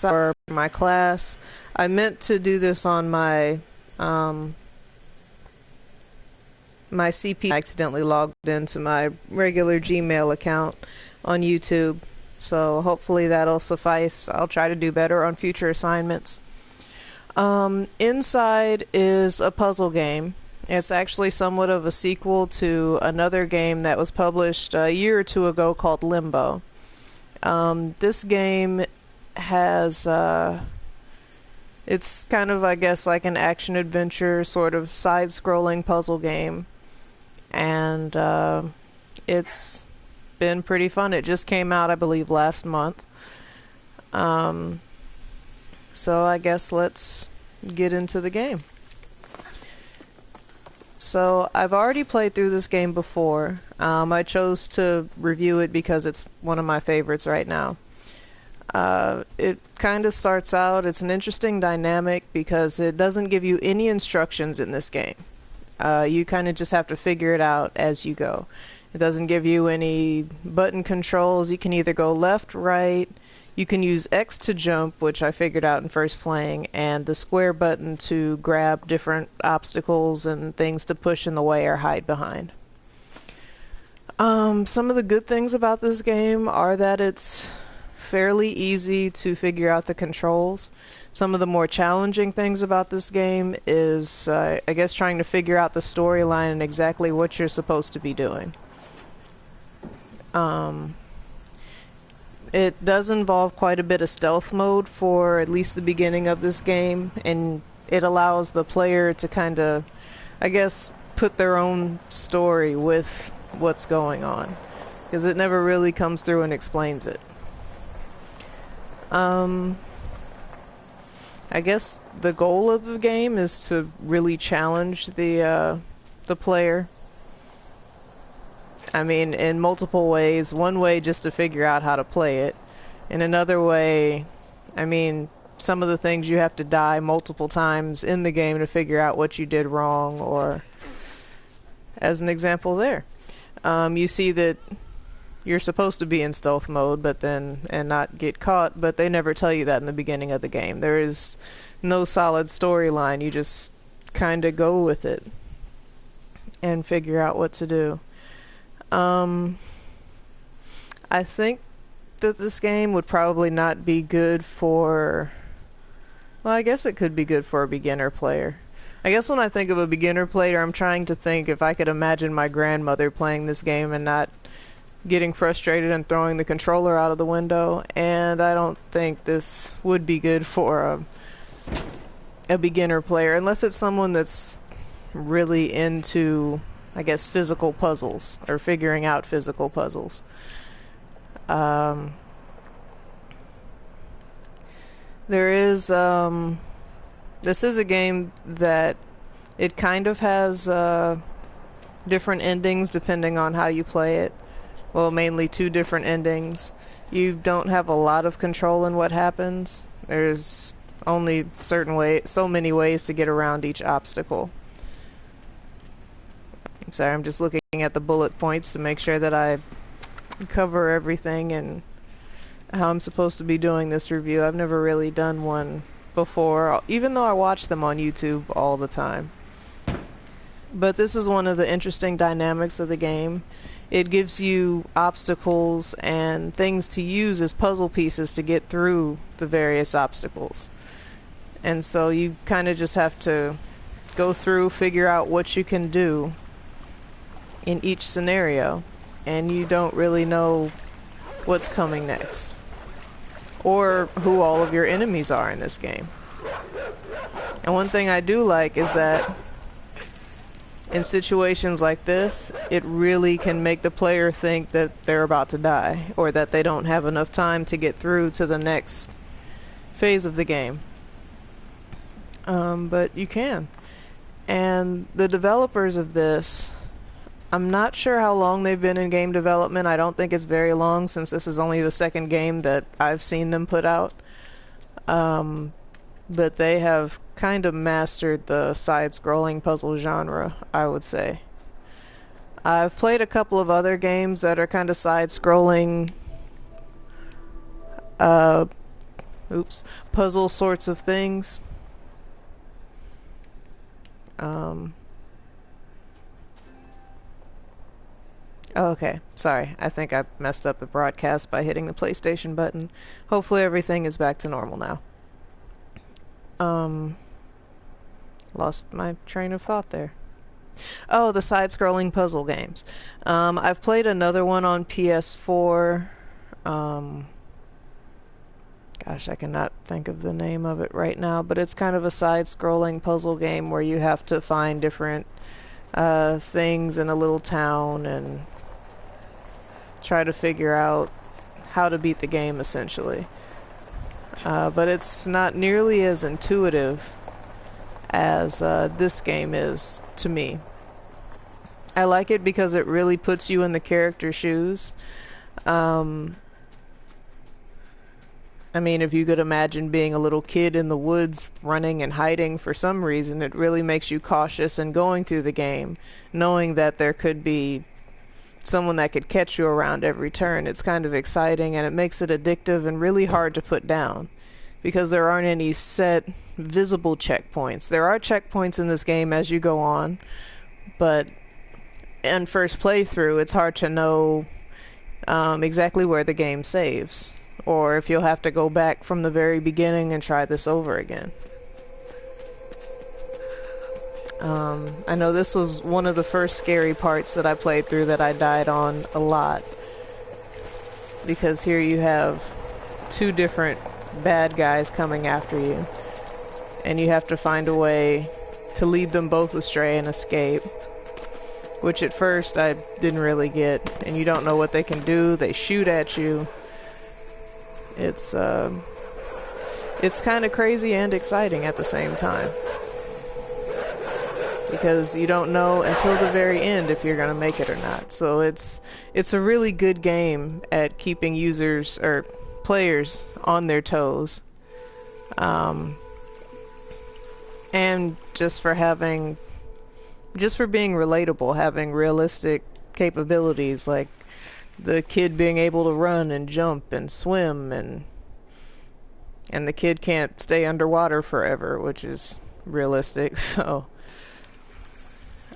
for my class. I meant to do this on my CP. I accidentally logged into my regular Gmail account on YouTube. So hopefully that'll suffice. I'll try to do better on future assignments. Inside is a puzzle game. It's actually somewhat of a sequel to another game that was published a year or two ago called Limbo. This game has, it's kind of, I guess, like an action-adventure sort of side-scrolling puzzle game. And it's been pretty fun. It just came out, I believe, last month. So I guess let's get into the game. So I've already played through this game before. I chose to review it because it's one of my favorites right now. It kind of starts out, it's an interesting dynamic because it doesn't give you any instructions in this game. You kind of just have to figure it out as you go. It doesn't give you any button controls. You can either go left, right. You can use X to jump, which I figured out in first playing, and the square button to grab different obstacles and things to push in the way or hide behind. Some of the good things about this game are that it's fairly easy to figure out the controls. Some of the more challenging things about this game is, I guess, trying to figure out the storyline and exactly what you're supposed to be doing. It does involve quite a bit of stealth mode for at least the beginning of this game, and it allows the player to kind of, I guess, put their own story with what's going on, because it never really comes through and explains it. I guess the goal of the game is to really challenge the player. I mean, in multiple ways. One way just to figure out how to play it. In another way, I mean, some of the things you have to die multiple times in the game to figure out what you did wrong, or as an example there. You see that you're supposed to be in stealth mode and not get caught, but they never tell you that in the beginning of the game. There is no solid storyline. You just kind of go with it and figure out what to do. I think that this game would probably not be good for... Well, I guess it could be good for a beginner player. I guess when I think of a beginner player, I'm trying to think if I could imagine my grandmother playing this game and not getting frustrated and throwing the controller out of the window, and I don't think this would be good for a beginner player, unless it's someone that's really into, I guess, physical puzzles, or figuring out physical puzzles. There is, this is a game that it kind of has different endings depending on how you play it. Well, mainly two different endings. You don't have a lot of control in what happens. There's only so many ways to get around each obstacle. I'm sorry, I'm just looking at the bullet points to make sure that I cover everything and how I'm supposed to be doing this review. I've never really done one before, even though I watch them on YouTube all the time. But this is one of the interesting dynamics of the game. It gives you obstacles and things to use as puzzle pieces to get through the various obstacles. And so you kind of just have to go through, figure out what you can do in each scenario, and you don't really know what's coming next, or who all of your enemies are in this game. And one thing I do like is that in situations like this, it really can make the player think that they're about to die, or that they don't have enough time to get through to the next phase of the game. But you can. And the developers of this, I'm not sure how long they've been in game development. I don't think it's very long, since this is only the second game that I've seen them put out. But they have kind of mastered the side-scrolling puzzle genre, I would say. I've played a couple of other games that are kind of side-scrolling oops, puzzle sorts of things. Okay, sorry. I think I messed up the broadcast by hitting the PlayStation button. Hopefully everything is back to normal now. Lost my train of thought there. Oh, the side-scrolling puzzle games. I've played another one on PS4. Gosh, I cannot think of the name of it right now, but it's kind of a side-scrolling puzzle game where you have to find different things in a little town and try to figure out how to beat the game, essentially. But it's not nearly as intuitive as this game is to me. I like it because it really puts you in the character's shoes. I mean, if you could imagine being a little kid in the woods running and hiding for some reason, it really makes you cautious and going through the game, knowing that there could be someone that could catch you around every turn. It's kind of exciting, and it makes it addictive and really hard to put down because there aren't any set visible checkpoints. There are checkpoints in this game as you go on, but in first playthrough, it's hard to know exactly where the game saves, or if you'll have to go back from the very beginning and try this over again. I know this was one of the first scary parts that I played through that I died on a lot, because here you have two different bad guys coming after you, and you have to find a way to lead them both astray and escape, which at first I didn't really get, and you don't know what they can do. They shoot at you. It's kind of crazy and exciting at the same time, because you don't know until the very end if you're going to make it or not. So it's a really good game at keeping users or players on their toes, and just for being relatable, having realistic capabilities, like the kid being able to run and jump and swim, and the kid can't stay underwater forever, which is realistic. So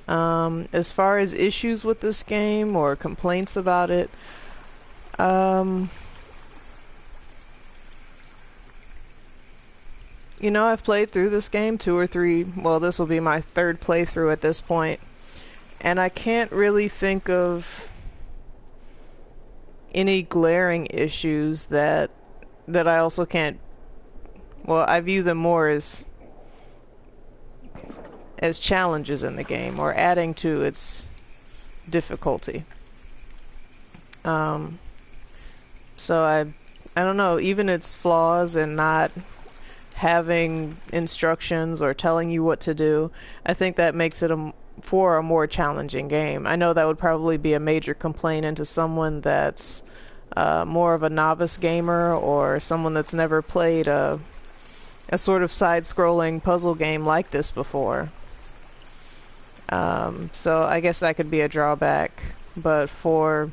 as far as issues with this game or complaints about it, you know, I've played through this game this will be my third playthrough at this point, and I can't really think of any glaring issues that I also can't, well, I view them more as challenges in the game or adding to its difficulty. So I don't know, even its flaws and not having instructions or telling you what to do, I think that makes it for a more challenging game. I know that would probably be a major complaint into someone that's more of a novice gamer, or someone that's never played a sort of side-scrolling puzzle game like this before. So I guess that could be a drawback. But for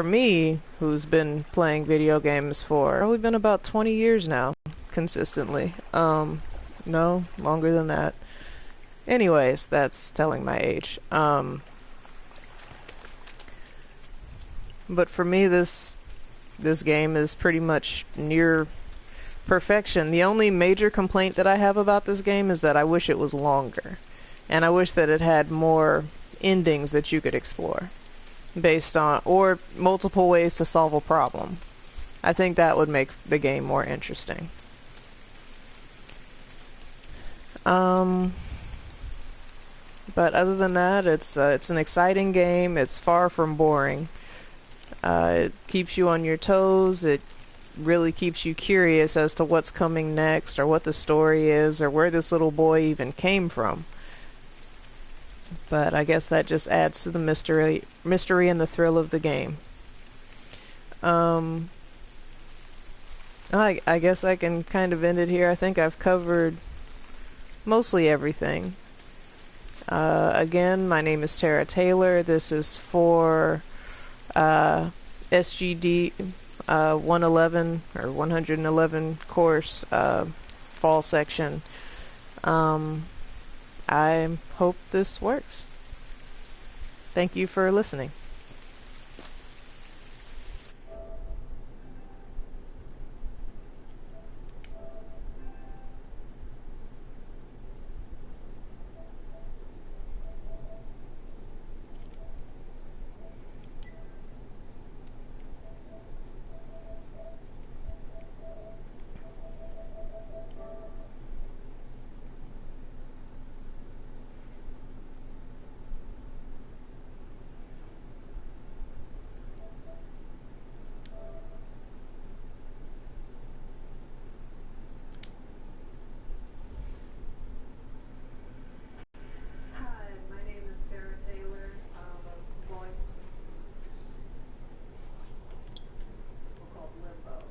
me, who's been playing video games for probably been about 20 years now, consistently. No, longer than that. Anyways, that's telling my age. But for me, this game is pretty much near perfection. The only major complaint that I have about this game is that I wish it was longer. And I wish that it had more endings that you could explore, based on, or multiple ways to solve a problem. I think that would make the game more interesting. But other than that, it's an exciting game. It's far from boring. It keeps you on your toes. It really keeps you curious as to what's coming next, or what the story is, or where this little boy even came from. But I guess that just adds to the mystery and the thrill of the game. I guess I can kind of end it here. I think I've covered mostly everything. Again, my name is Terra Taylor. This is for sgd111. 111 or 111 course fall section. Um, I hope this works. Thank you for listening. Hi, my name is Terra Taylor. I'm going called Limbo.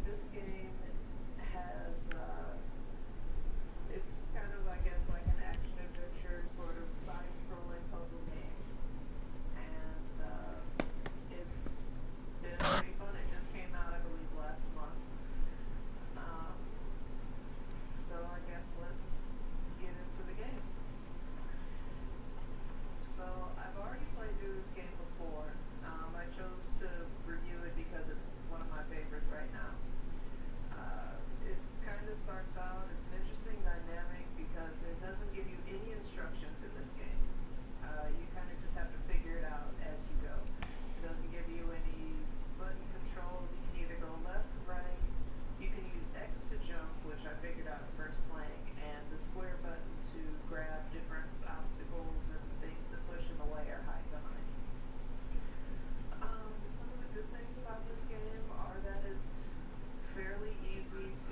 This game has it's kind of, I guess, like an action adventure sort of side-scrolling puzzle game, and it's been pretty fun. It just came out, I believe, last month. Um, so I guess let's get into the game. So I've already played through this game before. I chose to review it because it's one of my favorites right now. It kind of starts out, it's an interesting dynamic because it doesn't give you any instructions in this game. You kind of just have to figure it out as you go. It doesn't give you any button controls. You can either go left, right. You can use X to jump, which I figured out at first playing, and the square button to grab different obstacles and things to push in the way or hide behind. Some of the good things about this game are that it's fairly easy to